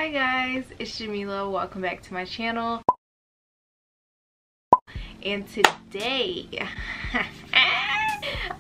Hi guys, it's Jamila. Welcome back to my channel. And today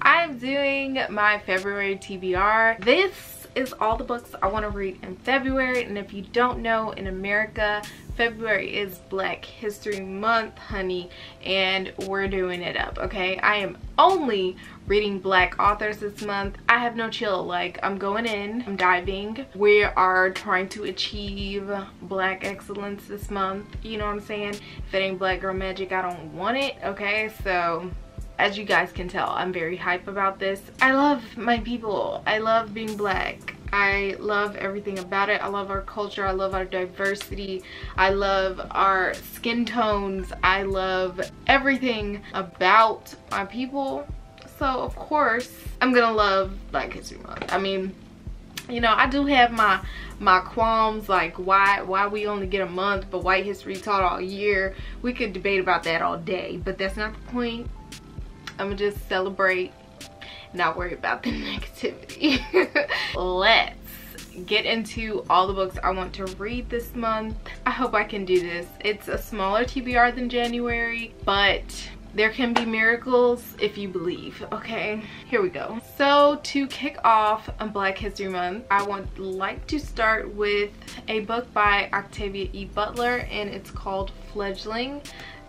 I'm doing my February TBR. This is all the books I want to read in February, and if you don't know, in America February is Black History Month, honey, and we're doing it up, okay? I am only reading Black authors this month. I have no chill. Like, I'm going in, I'm diving. We are trying to achieve Black excellence this month, you know what I'm saying? If it ain't Black girl magic, I don't want it, okay? So as you guys can tell, I'm very hype about this. I love my people. I love being Black. I love everything about it. I love our culture. I love our diversity. I love our skin tones. I love everything about my people. So of course I'm gonna love Black History Month. I mean, you know, I do have my qualms, like why we only get a month but white history taught all year. We could debate about that all day, but that's not the point. I'm gonna just celebrate, not worry about the negativity. Let's get into all the books I want to read this month. I hope I can do this. It's a smaller TBR than January, but there can be miracles if you believe, okay? Here we go. So to kick off Black History Month, I would like to start with a book by Octavia E. Butler, and it's called Fledgling.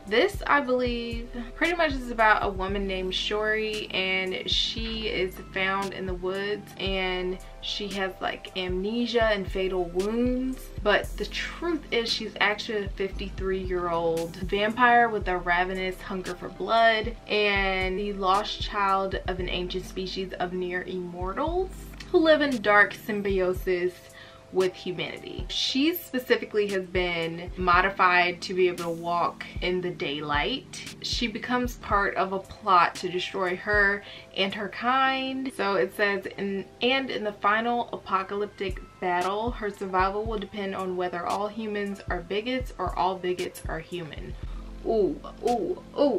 This, I believe, pretty much is about a woman named Shori, and she is found in the woods and she has like amnesia and fatal wounds, but the truth is she's actually a 53-year-old vampire with a ravenous hunger for blood and the lost child of an ancient species of near immortals who live in dark symbiosis with humanity. She specifically has been modified to be able to walk in the daylight. She becomes part of a plot to destroy her and her kind. So it says, in the final apocalyptic battle, her survival will depend on whether all humans are bigots or all bigots are human. Ooh,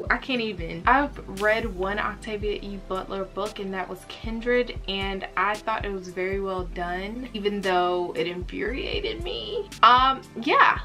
I can't even. I've read one Octavia E. Butler book, and that was Kindred, and I thought it was very well done, even though it infuriated me. Yeah.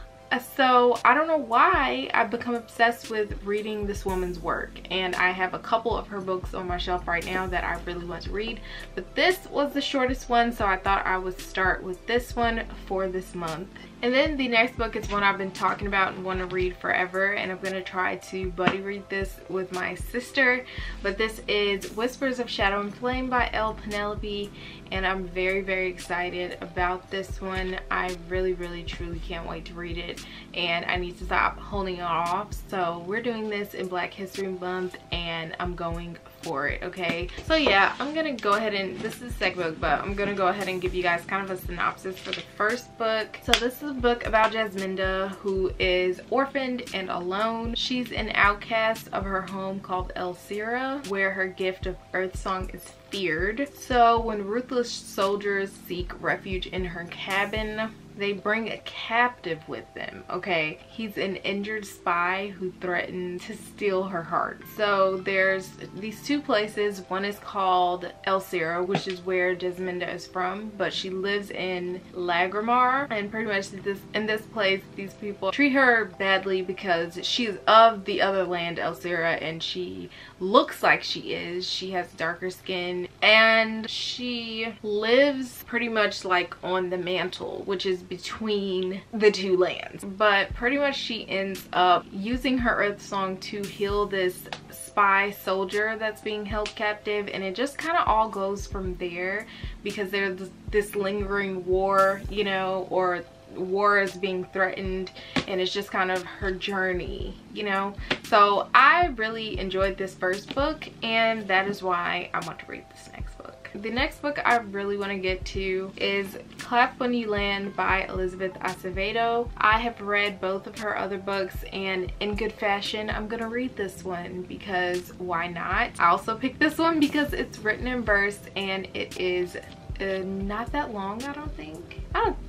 So I don't know why I've become obsessed with reading this woman's work, and I have a couple of her books on my shelf right now that I really want to read, but this was the shortest one, so I thought I would start with this one for this month. And then the next book is one I've been talking about and want to read forever, and I'm going to try to buddy read this with my sister, but this is Whispers of Shadow and Flame by L. Penelope, and I'm very, very excited about this one. I really, truly can't wait to read it, and I need to stop holding it off. So we're doing this in Black History Month, and I'm going for it, okay? So yeah, I'm gonna go ahead and, this is the second book, but I'm gonna go ahead and give you guys kind of a synopsis for the first book. So this is a book about Jasminda, who is orphaned and alone. She's an outcast of her home called El Sira, where her gift of earth song is feared. So when ruthless soldiers seek refuge in her cabin, they bring a captive with them, okay? He's an injured spy who threatened to steal her heart. So there's these two places. One is called El Sira, which is where Jasminda is from, but she lives in Lagrimar, and pretty much in this place, these people treat her badly because she's of the other land, El Sira, and she looks like she is. She has darker skin, and she lives pretty much like on the mantle, which is between the two lands. But pretty much she ends up using her earth song to heal this spy soldier that's being held captive, and it just kind of all goes from there because there's this lingering war, you know, or war is being threatened, and it's just kind of her journey, you know. So I really enjoyed this first book, and that is why I want to read this next book. The next book I really want to get to is Clap When You Land by Elizabeth Acevedo. I have read both of her other books, and in good fashion, I'm gonna read this one because why not? I also picked this one because it's written in verse, and it is not that long, I don't think.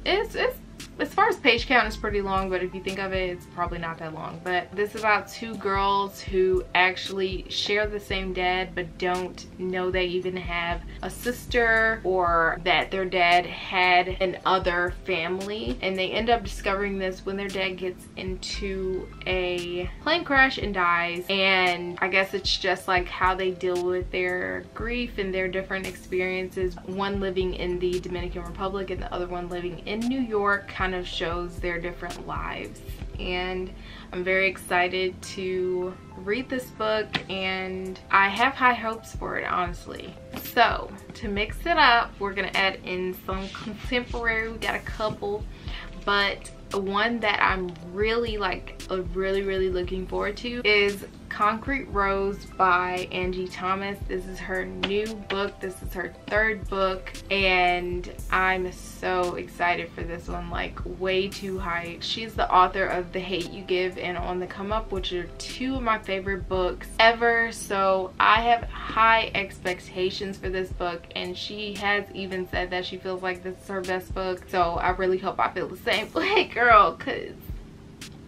It's as far as page count, it's pretty long, but if you think of it, it's probably not that long. But this is about two girls who actually share the same dad but don't know they even have a sister, or that their dad had an other family, and they end up discovering this when their dad gets into a plane crash and dies. And I guess it's just like how they deal with their grief and their different experiences, one living in the Dominican Republic and the other one living in New York, kind of shows their different lives. And I'm very excited to read this book, and I have high hopes for it, honestly. So to mix it up, we're gonna add in some contemporary. We got a couple, but one that I'm really really looking forward to is Concrete Rose by Angie Thomas. This is her new book. This is her third book, and I'm so excited for this one, like way too hyped. She's the author of The Hate You Give and On the Come Up, which are two of my favorite books ever. So I have high expectations for this book, and she has even said that she feels like this is her best book. So I really hope I feel the same way, girl,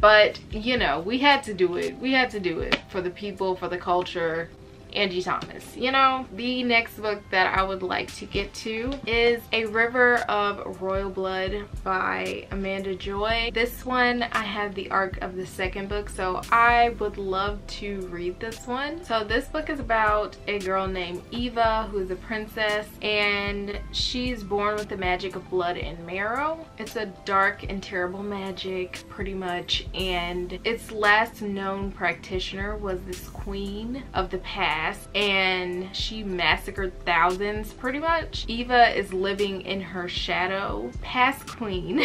but you know, we had to do it. We had to do it for the people, for the culture. Angie Thomas, you know. The next book that I would like to get to is A River of Royal Blood by Amanda Joy. This one, I have the arc of the second book, so I would love to read this one. So this book is about a girl named Eva who is a princess, and she's born with the magic of blood and marrow. It's a dark and terrible magic, pretty much, and its last known practitioner was this queen of the past, and she massacred thousands, pretty much. Eva is living in her shadow. Past queen,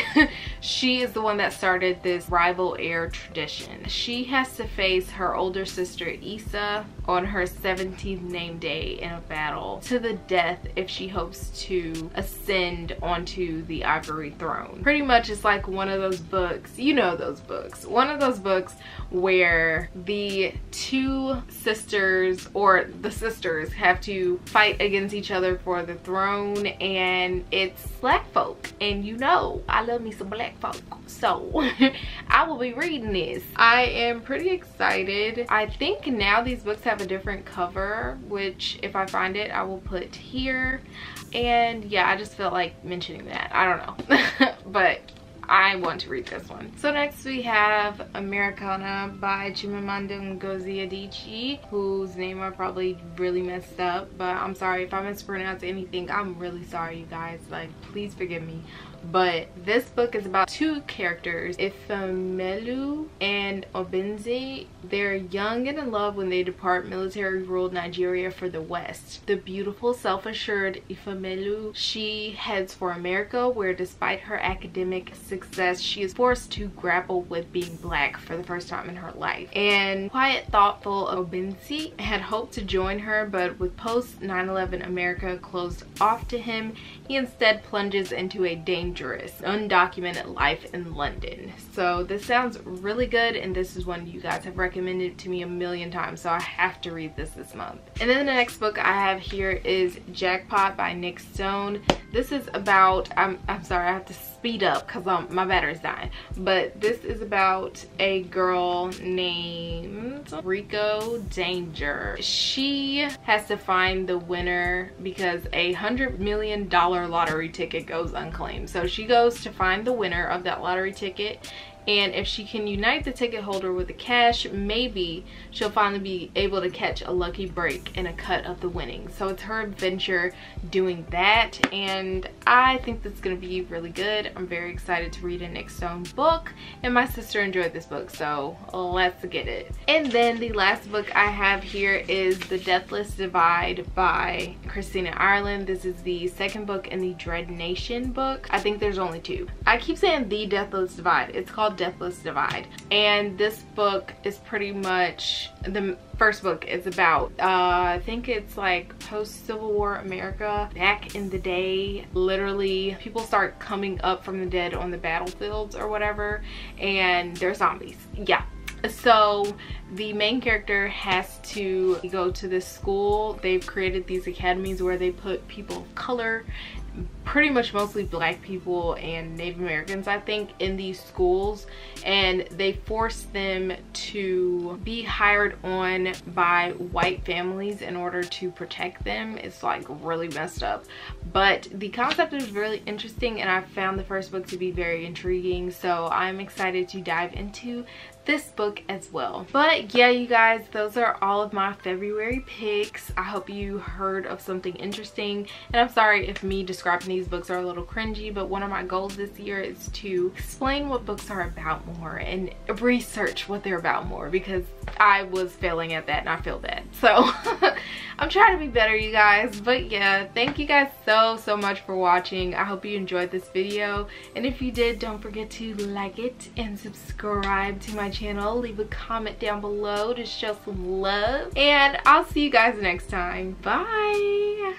she is the one that started this rival heir tradition. She has to face her older sister Issa on her 17th name day in a battle to the death if she hopes to ascend onto the ivory throne. Pretty much it's like one of those books, you know those books, one of those books where the two sisters, or the sisters, have to fight against each other for the throne, and it's black folk, and you know I love me some black folk, so I will be reading this. I am pretty excited. I think now these books have a different cover, which if I find it I will put here, and yeah, I just felt like mentioning that. I don't know but I want to read this one. So next we have Americana by Chimamanda Ngozi Adichie, whose name I probably really messed up, but I'm sorry if I mispronounce anything. I'm really sorry, you guys, like please forgive me. But this book is about two characters, Ifemelu and Obenze. They're young and in love when they depart military-ruled Nigeria for the West. The beautiful, self-assured Ifemelu, she heads for America, where despite her academic success, she is forced to grapple with being black for the first time in her life. And quiet, thoughtful Obenze had hoped to join her, but with post 9/11 America closed off to him, he instead plunges into a dangerous, undocumented life in London. So this sounds really good, and this is one you guys have recommended to me a million times, so I have to read this month. And then the next book I have here is Jackpot by Nick Stone. This is about, I'm sorry, I have to speed up because my battery's dying, but this is about a girl named Rico Danger. She has to find the winner because a $100 million lottery ticket goes unclaimed. So she goes to find the winner of that lottery ticket, and if she can unite the ticket holder with the cash, maybe she'll finally be able to catch a lucky break and a cut of the winnings. So it's her adventure doing that, and I think that's gonna be really good. I'm very excited to read a Nick Stone book, and my sister enjoyed this book, so let's get it. And then the last book I have here is The Deathless Divide by Christina Ireland. This is the second book in the Dread Nation book. I think there's only two. I keep saying The Deathless Divide. It's called Deathless Divide, and this book is pretty much, the first book is about I think it's like post-Civil War America. Back in the day, literally people start coming up from the dead on the battlefields or whatever, and they're zombies. Yeah, so the main character has to go to this school. They've created these academies where they put people of color, pretty much mostly black people and Native Americans, I think, in these schools, and they force them to be hired on by white families in order to protect them. It's like really messed up, but the concept is really interesting, and I found the first book to be very intriguing, so I'm excited to dive into this book as well. But yeah, you guys, those are all of my February picks. I hope you heard of something interesting, and I'm sorry if me describing these books are a little cringy, but one of my goals this year is to explain what books are about more and research what they're about more, because I was failing at that and I feel bad. So I'm trying to be better, you guys. But yeah, thank you guys so much for watching. I hope you enjoyed this video, and if you did, don't forget to like it and subscribe to my channel. Leave a comment down below to show some love, and I'll see you guys next time. Bye.